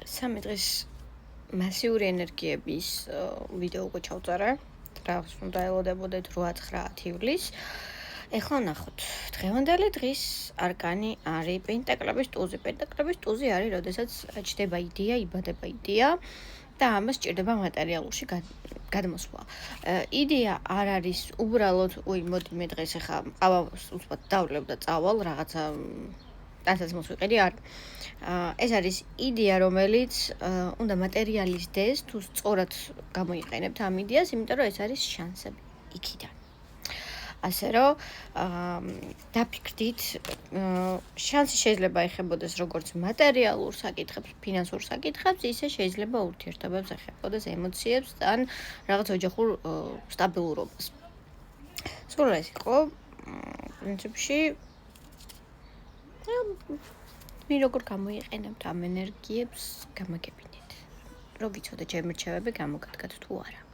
3 დღის მასიური ენერგიების ვიდეო უკვე ჩავწერე. Რაღაც უნდა ელოდებოდეთ 8-9 ივლისს. ეხლა ნახოთ. დღევანდელი დღის არკანი არის პენტაკლების ტუზი. პენტაკლების ტუზი არის, როდესაც ჩდება იდეა, იბადება იდეა და ამას სჭირდება მატერიალურში გადმოსვლა. იდეა არ არის უბრალოდ, მოდი მე დღეს ახლა ყავას უცბად დავლევ და წავალ რაღაცა ტანსაცმელს ვიყიდი, არა. ეს არის იდეა, რომელიც უნდა მატერიალიზდეს, თუ სწორად გამოიყენებთ ამ იდეას, იმიტომ რომ ეს არის შანსები იქიდან. ასე რომ დაფიქრდით, შანსი შეიძლება ეხებოდეს როგორც მატერიალურ საკითხებს, ფინანსურ საკითხებს, ისე შეიძლება ურთიერთობებს ეხებოდეს, ემოციებს ან რაღაც ოჯახურ სტაბილურობას. სულ ეს იყო პრინციპში მე როგორ გამოიყენებთ ამ ენერგიებს, გამაგებინეთ. რომ ვიცოდე ჩემი რჩევები გამოგადგათ თუ არა.